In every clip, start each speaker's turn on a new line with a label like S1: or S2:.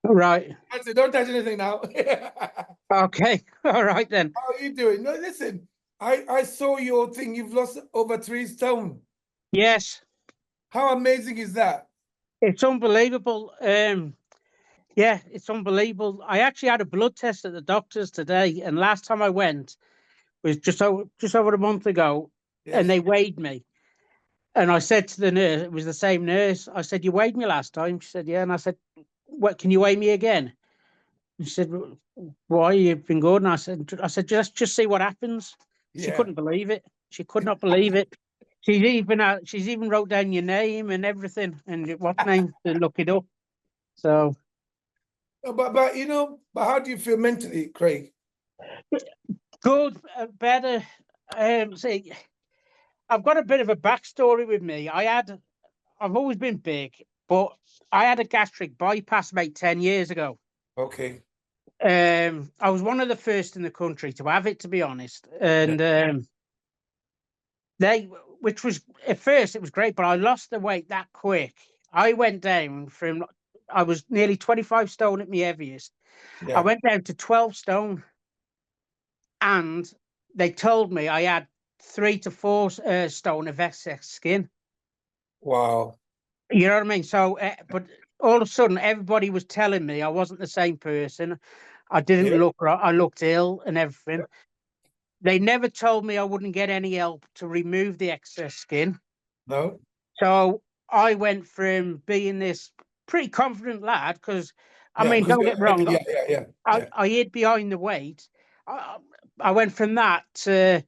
S1: Right.
S2: I said, don't touch anything now.
S1: Okay. All right then.
S2: How are you doing? No, listen, I saw your thing. You've lost over 3 stone.
S1: Yes.
S2: How amazing is that?
S1: It's unbelievable. Yeah, it's unbelievable. I actually had a blood test at the doctor's today, and last time I went was just over a month ago, and
S2: Yes.
S1: they weighed me. And I said to the nurse, it was the same nurse. I said, "You weighed me last time." She said, "Yeah." And I said, "What? Can you weigh me again?" And she said, "Why? You've been good." And I said, just see what happens." She
S2: Yeah.
S1: couldn't believe it. She could not believe it. She's even wrote down your name and everything and what name to look it up. So
S2: But but how do you feel mentally, Craig?
S1: good, better. See, I've got a bit of a backstory with me. I've always been big, but I had a gastric bypass about 10 years ago.
S2: Okay.
S1: I was one of the first in the country to have it, to be honest,
S2: Yeah.
S1: and they, which was at first it was great, but I lost the weight that quick. I went down from I was nearly 25 stone at my heaviest. I
S2: Yeah.
S1: went down to 12 stone, and they told me I had 3 to 4 stone of excess skin.
S2: Wow.
S1: You know what I mean? So, but all of a sudden, everybody was telling me I wasn't the same person. I didn't
S2: Yeah.
S1: look right. I looked ill and everything. They never told me I wouldn't get any help to remove the excess skin.
S2: No.
S1: So I went from being this pretty confident lad, because, I
S2: Yeah.
S1: mean,
S2: Because
S1: don't get me wrong,
S2: yeah, yeah, yeah,
S1: I,
S2: yeah.
S1: I hid behind the weight. I, I went from that to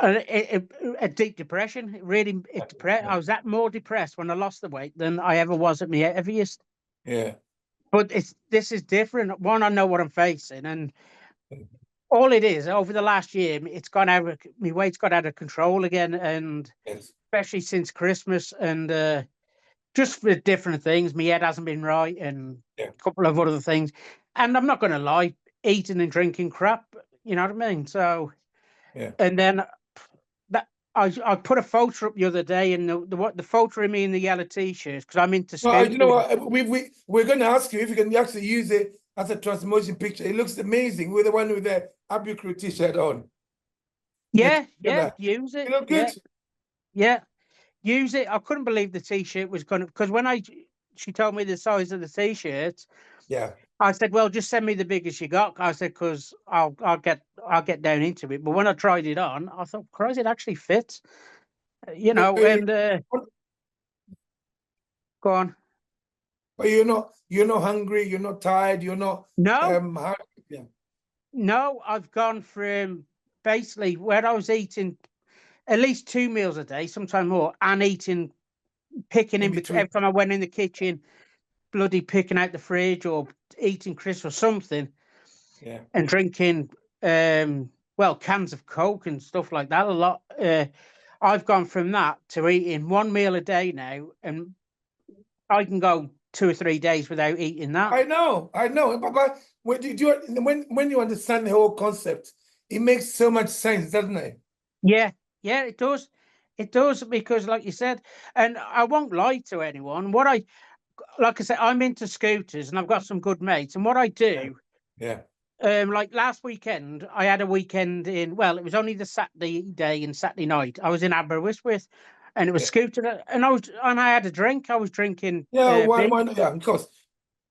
S1: a deep depression. It really, it depressed.
S2: Yeah.
S1: I was that more depressed when I lost the weight than I ever was at my heaviest.
S2: Yeah.
S1: But this is different. One, I know what I'm facing, and all it is over the last year, it's gone out. My weight's got out of control again, and
S2: Yes.
S1: especially since Christmas, and just for different things. My head hasn't been right, and
S2: Yeah.
S1: a couple of other things. And I'm not going to lie, eating and drinking crap. You know what I mean? So,
S2: Yeah.
S1: and then that I put a photo up the other day, and the photo of me in the yellow t-shirt, because I'm into
S2: No, you know
S1: scouting.
S2: what? We're going to ask you if you can actually use it as a transmotion picture. It looks amazing with the one with the Abbew Crew t-shirt on. Yeah.
S1: Yeah, yeah,
S2: Gonna,
S1: use
S2: you
S1: it.
S2: look
S1: Yeah,
S2: good.
S1: yeah, use it. I couldn't believe the t-shirt was gonna, because when she told me the size of the t-shirt,
S2: Yeah.
S1: I said, "Well, just send me the biggest you got." I said, "Because I'll get down into it." But when I tried it on, I thought, "Christ, it actually fits." You
S2: But,
S1: know, and go on.
S2: but you're not hungry. You're not tired. You're not
S1: No,
S2: yeah.
S1: no, I've gone from basically where I was eating at least 2 meals a day, sometimes more, and eating, picking
S2: In
S1: in between.
S2: between.
S1: Every time I went in the kitchen, bloody picking out the fridge or eating crisps or something,
S2: Yeah.
S1: and drinking, well, cans of Coke and stuff like that a lot. I've gone from that to eating 1 meal a day now, and I can go 2 or 3 days without eating that.
S2: I know. But when you understand the whole concept, it makes so much sense, doesn't it?
S1: Yeah, yeah, it does. It does, because, like you said, and I won't lie to anyone. Like I said, I'm into scooters, and I've got some good mates. And what I
S2: Yeah.
S1: do,
S2: Yeah.
S1: like last weekend, I had a weekend in. Well, it was only the Saturday day and Saturday night. I was in Abbew with, and it was
S2: Yeah.
S1: scooter, and I had a drink. I was drinking
S2: Yeah.
S1: beer.
S2: Yeah. Of course.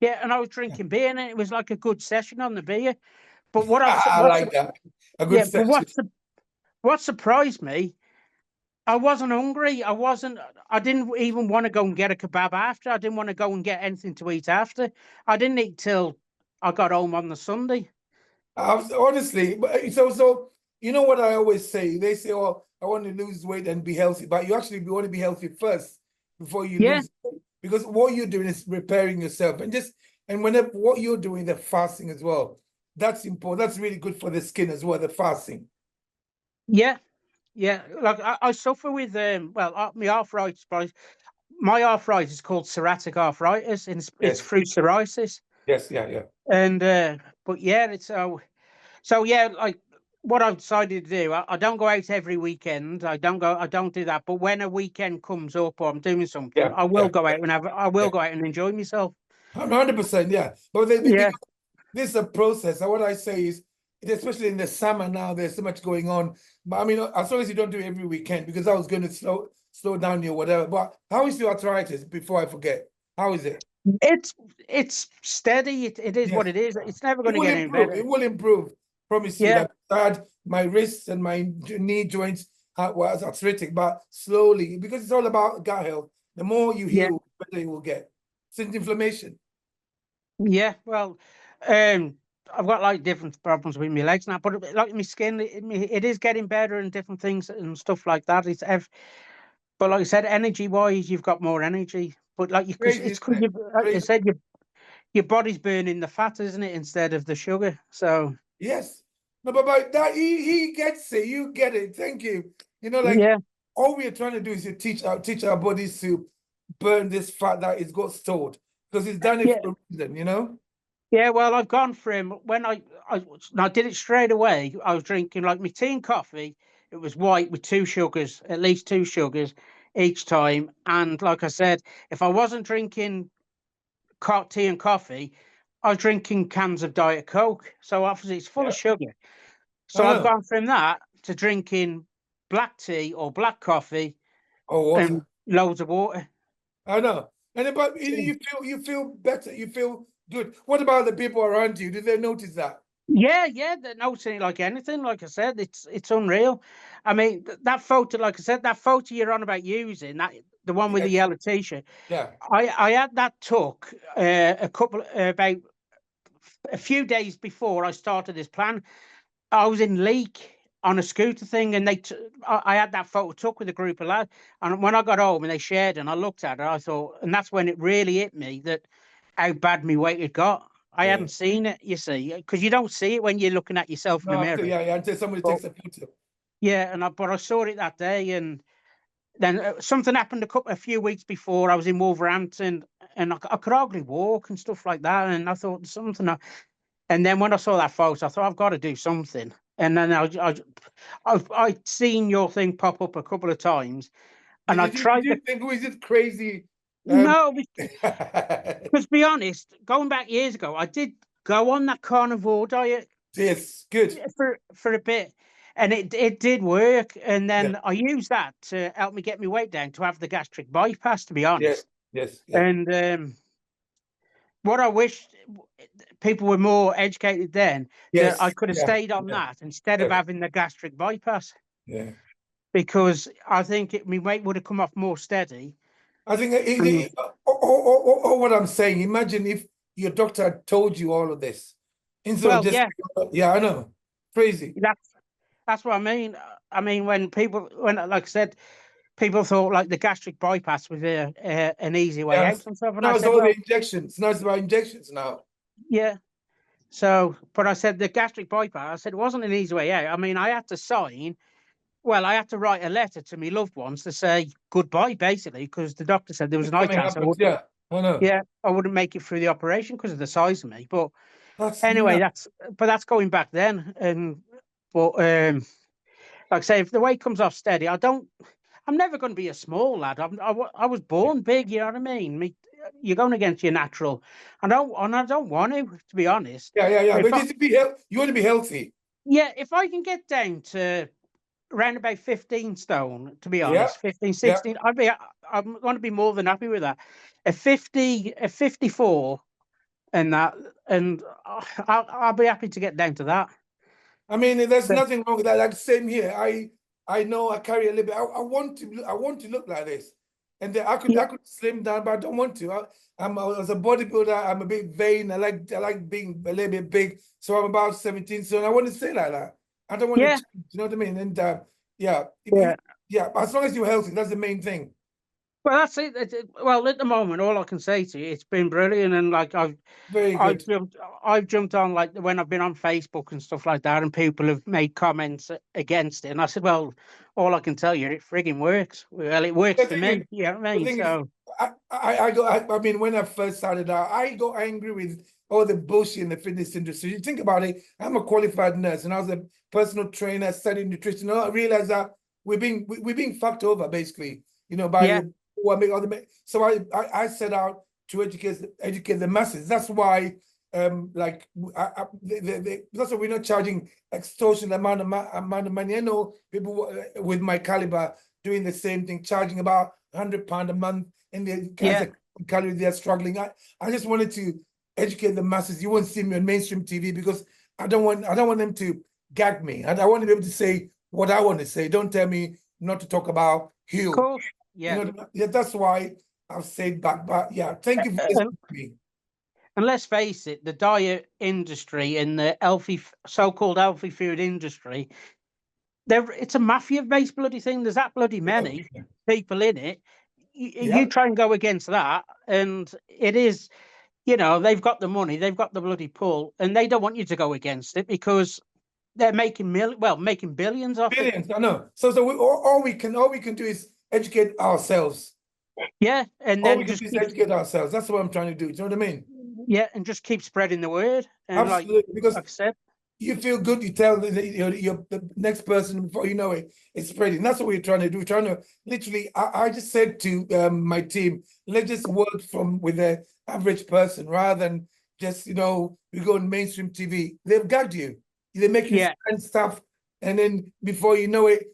S1: Yeah, and I was
S2: Yeah.
S1: drinking beer, and it was like a good session on the beer. But what
S2: I like that. A good
S1: yeah, but
S2: session.
S1: what surprised me, I wasn't hungry. I wasn't. I didn't even want to go and get a kebab after. I didn't want to go and get anything to eat after. I didn't eat till I got home on the Sunday.
S2: Honestly, but so you know what I always say? They say, "Oh, I want to lose weight and be healthy," but you actually want to be healthy first before you
S1: Yeah,
S2: lose weight. Because what you're doing is repairing yourself, and whenever what you're doing, the fasting as well. That's important. That's really good for the skin as well. The fasting.
S1: yeah, yeah. Like I suffer with well, my arthritis. But my arthritis is called psoriatic arthritis, and it's
S2: Yes.
S1: through psoriasis.
S2: Yes. Yeah. Yeah.
S1: And but yeah, it's so yeah. Like what I've decided to do, I don't go out every weekend. I don't do that. But when a weekend comes up or I'm doing something,
S2: Yeah.
S1: I will
S2: Yeah.
S1: go out and I will
S2: Yeah.
S1: go out and enjoy myself.
S2: 100%, yeah. But
S1: Yeah,
S2: this is a process. And what I say is, especially in the summer now, there's so much going on. But I mean, as long as you don't do it every weekend, because I was going to slow down you or whatever. But how is your arthritis? Before I forget, how is it?
S1: it's steady. It is what
S2: Yes,
S1: it is. It's never
S2: it
S1: going to
S2: will
S1: get any
S2: improve.
S1: better.
S2: It will improve. Promise you
S1: Yeah,
S2: that. I had my wrists and my knee joints was arthritic, but slowly, because it's all about gut health. The more you
S1: yeah,
S2: heal, the better you will get. Since inflammation.
S1: yeah. Well, um, I've got like different problems with my legs now, but like my skin, it is getting better and different things and stuff like that. But like I said, energy wise, you've got more energy. But like, because
S2: Crazy,
S1: it's
S2: isn't
S1: because
S2: it?
S1: you, like you
S2: Crazy.
S1: said, your body's burning the fat, isn't it, instead of the sugar? So
S2: Yes. No, but that he gets it. You get it. Thank you. You know, like
S1: yeah,
S2: all we are trying to do is to teach our bodies to burn this fat that is got stored because it's done it
S1: yeah,
S2: for a reason. You know.
S1: yeah. Well, I've gone from when I did it straight away. I was drinking like my tea and coffee. It was white with two sugars, at least two sugars each time. And like I said, if I wasn't drinking tea and coffee, I was drinking cans of Diet Coke. So obviously it's full
S2: Yeah.
S1: of sugar.
S2: I
S1: So I've
S2: know.
S1: gone from that to drinking black tea or black coffee
S2: Oh,
S1: and
S2: water.
S1: loads of water.
S2: I know. And but you feel better. You feel good. What about the people around you? Did they notice that?
S1: Yeah, yeah, they're noticing it like anything. Like I said, it's unreal. I mean, that photo, like I said, that photo you're on about using, that the one with the
S2: Yes.
S1: yellow t-shirt.
S2: Yeah.
S1: I had that took a couple about a few days before I started this plan. I was in Leek on a scooter thing, and I had that photo took with a group of lads. And when I got home and they shared, and I looked at it, I thought, and that's when it really hit me that how bad my weight had got. I
S2: Yeah.
S1: hadn't seen it, you see, because you don't see it when you're looking at yourself in the
S2: No,
S1: mirror.
S2: yeah, yeah. Until somebody
S1: But
S2: takes a photo.
S1: yeah, but I saw it that day, and then something happened a few weeks before. I was in Wolverhampton, and I could hardly walk and stuff like that. And I thought something. And then when I saw that photo, I thought I've got to do something. And then I'd seen your thing pop up a couple of times, and I
S2: Did
S1: tried
S2: you
S1: the
S2: think who is it crazy?
S1: no,
S2: Yes,
S1: because to be honest, going back years ago, I did go on that carnivore diet
S2: good.
S1: for a bit, and it did work. And
S2: Yeah,
S1: then I used that to help me get my weight down to have the gastric bypass, to be
S2: yes,
S1: honest.
S2: yes, yeah,
S1: And what I wish people were more educated then, that I
S2: yes,
S1: could have
S2: yeah,
S1: stayed on
S2: yeah,
S1: that instead of
S2: yes,
S1: having the gastric bypass,
S2: yeah.
S1: because I think my weight would have come off more steady.
S2: I think
S1: And
S2: what I'm saying, imagine if your doctor had told you all of this instead of
S1: well,
S2: just,
S1: yeah,
S2: yeah, I know, crazy.
S1: that's what I mean. I mean, when like I said, people thought like the gastric bypass was an easy way
S2: Yeah,
S1: out and stuff, and I
S2: now it's
S1: said,
S2: all the
S1: well,
S2: injections. Now it's about injections now.
S1: yeah. So, but I said the gastric bypass. I said it wasn't an easy way out. I mean, I had to sign. Well, I had to write a letter to my loved ones to say goodbye, basically, because the doctor said there was
S2: If
S1: an high
S2: something
S1: chance
S2: happens, yeah, I know.
S1: yeah, I wouldn't make it through the operation because of the size of me. But
S2: That's
S1: anyway,
S2: nuts.
S1: that's going back then. And but like I say, if the weight comes off steady, I'm never going to be a small lad. I was born big. You know what I mean? You're going against your natural. I don't want to be honest.
S2: Yeah, yeah, yeah.
S1: If
S2: But
S1: I,
S2: just you want to be healthy.
S1: yeah, if I can get down to around about 15 stone, to be
S2: Yeah,
S1: honest, 15,
S2: yeah.
S1: 16, I'm going to be more than happy with that. A 54 and that, and I'll be happy to get down to that.
S2: I mean, there's
S1: But
S2: nothing wrong with that. Like same here. I know I carry a little bit. I want to look like this, and then
S1: yeah,
S2: I could slim down, but I don't want to. As a bodybuilder, I'm a bit vain. I like being a little bit big. So I'm about 17. So I want to stay like that. I don't want to
S1: yeah,
S2: change. You know what I mean? And yeah,
S1: yeah.
S2: yeah. As long as you're healthy, that's the main thing.
S1: Well, that's it. Well, at the moment, all I can say to you, it's been brilliant, and like
S2: Very good.
S1: I've jumped on like when I've been on Facebook and stuff like that, and people have made comments against it, and I said, well, all I can tell you, it frigging works. Well, it works
S2: The
S1: for
S2: thing is,
S1: me. You know what I
S2: the
S1: mean?
S2: thing is,
S1: So
S2: I mean, when I first started out, I got angry with all the bullshit in the fitness industry. You think about it, I'm a qualified nurse and I was a personal trainer studying nutrition. And I realized that we're being fucked over basically, you know, by
S1: yeah,
S2: the what make other. So I set out. to educate the masses. That's why like that's why we're not charging extortionate amount of money. I know people with my caliber doing the same thing, charging about £100 a month, and as a calorie they're struggling. I just wanted to educate the masses. You won't see me on mainstream TV because I don't want them to gag me. I want to be able to say what I want to say. Don't tell me not to talk about Hugh.
S1: Of course, yeah.
S2: You know, yeah, that's why I've said back. But yeah, thank you for listening to me.
S1: And let's face it, the diet industry and the healthy, so-called healthy food industry, it's a mafia-based bloody thing. There's that bloody many people in it. You try and go against that, and it is, you know, they've got the money, they've got the bloody pull, and they don't want you to go against it because they're making making billions off it.
S2: I know. So all we can do is educate ourselves.
S1: Yeah, and
S2: all
S1: then
S2: we can
S1: just
S2: do is educate ourselves. That's what I'm trying to do. Do you know what I mean?
S1: Yeah, and just keep spreading the word. And
S2: absolutely, because
S1: like I said,
S2: you feel good. You tell the next person before you know it, it's spreading. That's what we're trying to do. We're trying to literally. I just said to my team, let's just work with the average person rather than just we go on mainstream TV. They've gagged you. They make you spend stuff, and then before you know it,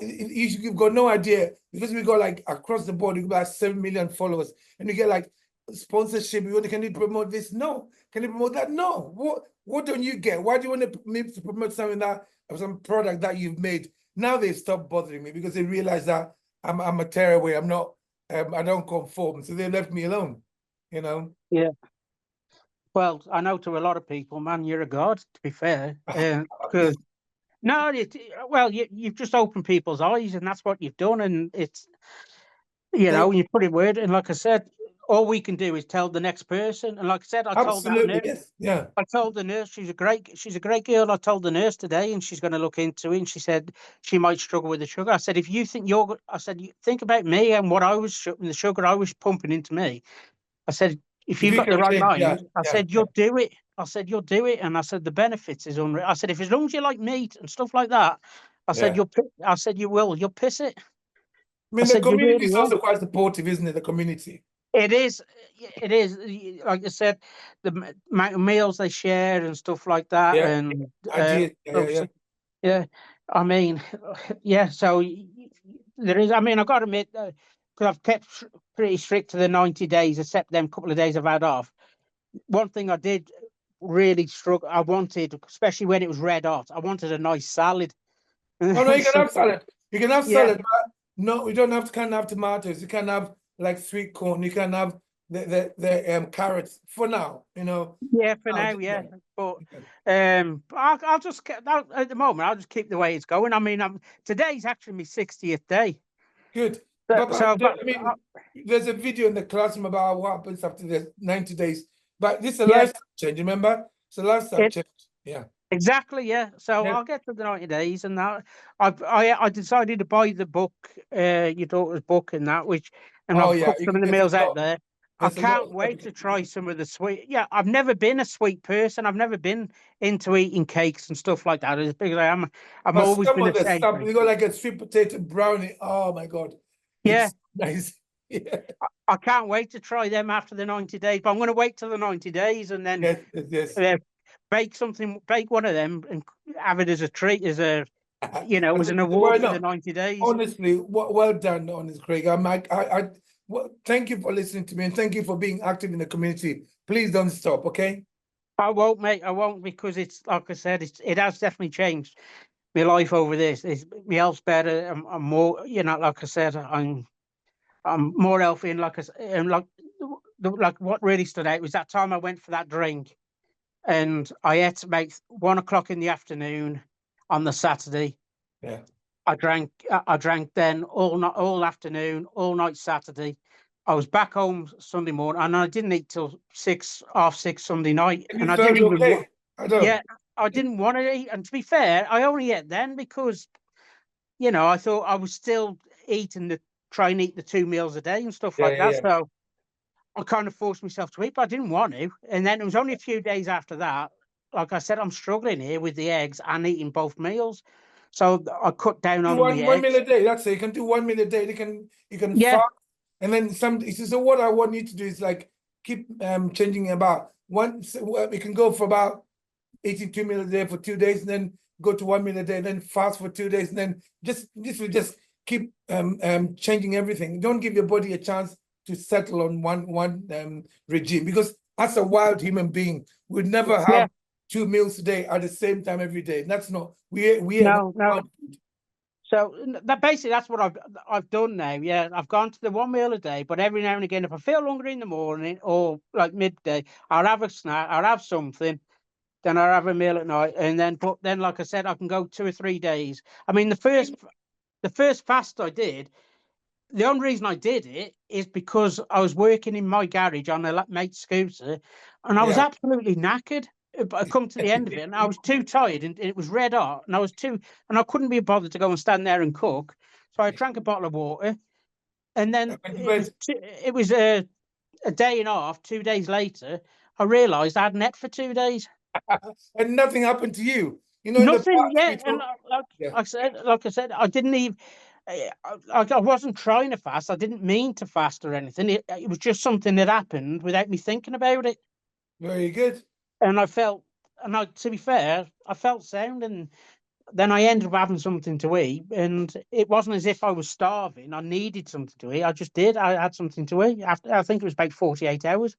S2: you've got no idea because we got like across the board, we got like 7 million followers, and you get like sponsorship. Can you promote this? No. Can you promote that? No. What don't you get? Why do you want me to promote something some product that you've made? Now they stop bothering me because they realize that I'm a tearaway. I'm not. I don't conform, so they left me alone.
S1: Yeah. Well, I know to a lot of people, man, you're a god. To be fair, because no, you've just opened people's eyes, and that's what you've done, and it's you put it word, and like I said, all we can do is tell the next person. And like I said, I told that nurse, I told the nurse she's a great girl. I told the nurse today, and she's going to look into it. And she said she might struggle with the sugar. I said, if you think you think about me and what I was the sugar I was pumping into me. I said, if you've got the right mind, I said you'll do it. I said you'll do it, and I said the benefits is unreal. I said if as long as you like meat and stuff like that, I said you will. You'll piss it.
S2: I mean, the community is also quite supportive, isn't it? The community.
S1: It is. Like I said, the amount of meals they share and stuff like that. Yeah. I mean, So there is. I mean, I've got to admit, because I've kept pretty strict to the 90 days, except them couple of days I've had off. One thing I did really struggle. I wanted, especially when it was red hot, I wanted a nice salad.
S2: Oh no, you can have salad. You can have salad, but no, you don't have to have tomatoes. You can have like sweet corn. You can have the carrots for now.
S1: Yeah, for now, yeah. But I'll just at the moment I'll just keep the way it's going. I mean, today's actually my 60th day.
S2: Good. I mean, there's a video in the classroom about what happens after the 90 days. But this is a lifestyle change, remember? It's a lifestyle change. Yeah.
S1: Exactly, yeah. So I'll get to the 90 days, and that I decided to buy the book, your daughter's book, and that I've cooked some of the meals out there. I can't wait to try some of the sweet. Yeah, I've never been a sweet person. I've never been into eating cakes and stuff like that. As big as I am, I've always been a stuff.
S2: You got like a sweet potato brownie. Oh my god!
S1: Yeah,
S2: it's nice. Yeah.
S1: I can't wait to try them after the 90 days. But I'm going to wait till the 90 days and then bake one of them and have it as a treat, as an award for the 90 days.
S2: Honestly, well done, honest Craig. Thank you for listening to me, and thank you for being active in the community. Please don't stop, okay?
S1: I won't, mate. I won't, because it's like I said, it has definitely changed my life over this. My health's better. I'm more, like I said, I'm more healthy, and like what really stood out was that time I went for that drink, and I ate about 1 o'clock in the afternoon on the Saturday.
S2: Yeah.
S1: I drank then all afternoon, all night Saturday. I was back home Sunday morning, and I didn't eat till 6:30 Sunday night.
S2: And I didn't
S1: I didn't want to eat. And to be fair, I only ate then because, I thought I was still try and eat the 2 meals a day and stuff like that. So I kind of forced myself to eat, but I didn't want to. And then it was only a few days after that. Like I said, I'm struggling here with the eggs and eating both meals. So I cut down on the
S2: one meal a day. That's it. You can do 1 meal a day. You can fast, and then some. So what I want you to do is like keep changing about we can go for about eating 2 meals a day for 2 days, and then go to 1 meal a day, and then fast for 2 days, and then just keep changing everything. Don't give your body a chance to settle on one regime, because as a wild human being, we'd never have 2 meals a day at the same time every day. That's not we
S1: No. So that's what I've done now. Yeah, I've gone to the 1 meal a day, but every now and again, if I feel hungry in the morning or like midday, I'll have a snack, I'll have something, then I'll have a meal at night, and then like I said, I can go 2 or 3 days. I mean, the first fast I did, the only reason I did it is because I was working in my garage on a mate's scooter, and I was absolutely knackered. But I come to the end of it, and I was too tired, and it was red hot, and I couldn't be bothered to go and stand there and cook. So I drank a bottle of water, and then it was a day and a half. 2 days later, I realised I had net for 2 days,
S2: and nothing happened to you. You know,
S1: nothing.
S2: in the past,
S1: And like I said, I didn't even. I wasn't trying to fast. I didn't mean to fast or anything. It was just something that happened without me thinking about it.
S2: Very good.
S1: And to be fair, I felt sound, and then I ended up having something to eat, and it wasn't as if I was starving. I needed something to eat. I just did. I had something to eat. After, I think it was about 48 hours.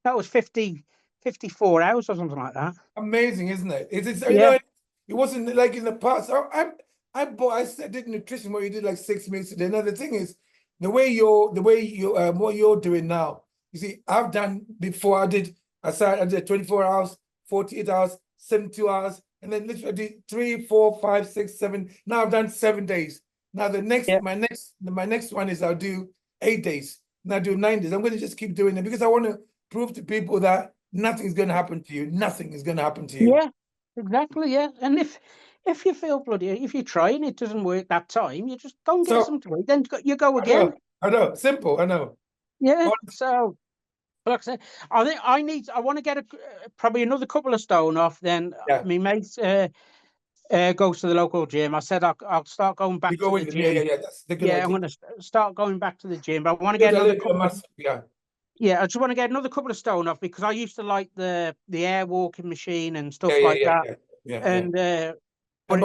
S1: That was 54 hours or something like that.
S2: Amazing, isn't it? It's you
S1: Yeah.
S2: know, it wasn't like in the past. I did nutrition where you did like 6 meals a day. Now the thing is, the way you what you're doing now. You see, I've done before. I did 24 hours, 48 hours, 72 hours, and then literally I did 3, 4, 5, 6, 7. Now I've done 7 days. Now my next one is I'll do 8 days. Now I'll do 9 days. I'm going to just keep doing it because I want to prove to people that nothing's going to happen to you. Nothing is going to happen to you.
S1: Yeah, exactly. Yeah, and if you feel if you try and it doesn't work that time, you just go and get something to eat. Then you go again.
S2: I know. Simple. I know.
S1: Yeah. So, like I said, I think I want to get probably another couple of stone off. Then my mate goes to the local gym. I said I'll start going back to the gym.
S2: That's the good idea.
S1: I'm going to start going back to the gym, but I want to get another couple. I just want to get another couple of stone off because I used to like the air walking machine and stuff like that.
S2: But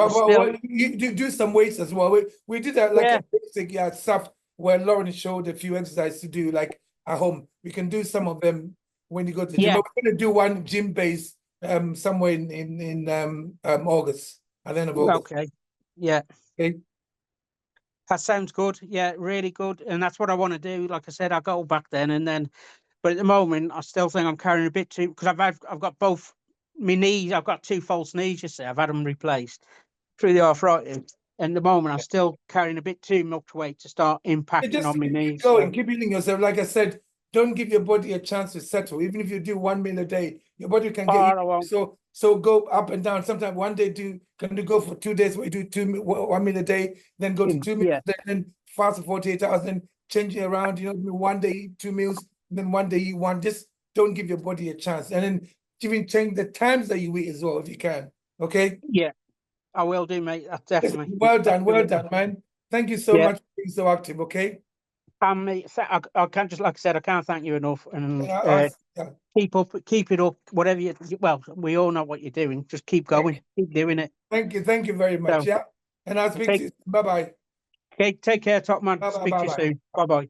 S2: you do some weights as well. We did that like a basic stuff where Lauren showed a few exercises to do like at home. We can do some of them when you go to the gym. But we're going to do one gym base somewhere in August, at the end of August.
S1: Okay. Yeah.
S2: Okay.
S1: That sounds good. Yeah, really good. And that's what I want to do. Like I said, I'll go back then and then. But at the moment, I still think I'm carrying a bit too, because I've got both my knees. I've got 2 false knees. You see, I've had them replaced through the arthritis. And at the moment, I'm still carrying a bit too much weight to start impacting on my knees.
S2: Keep healing yourself. Like I said, don't give your body a chance to settle. Even if you do 1 meal a day, your body can get so go up and down. Sometimes one day can you go for 2 days where you do 1 meal a day, then go to 2 meals a day, then fast for 48 hours, then change it around. You know, one day eat 2 meals, then one day eat one. Just don't give your body a chance, and then even change the times that you eat as well if you can. Okay.
S1: Yeah, I will do, mate. That's definitely.
S2: Well done, man. Thank you so much for being so active. Okay.
S1: Mate, I can't, just like I said, I can't thank you enough. And keep it up. Whatever you, well, we all know what you're doing. Just keep going, keep doing it.
S2: Thank you very much. And I'll speak to you. Bye bye.
S1: Okay, take care, top man. Speak to you soon. Bye bye.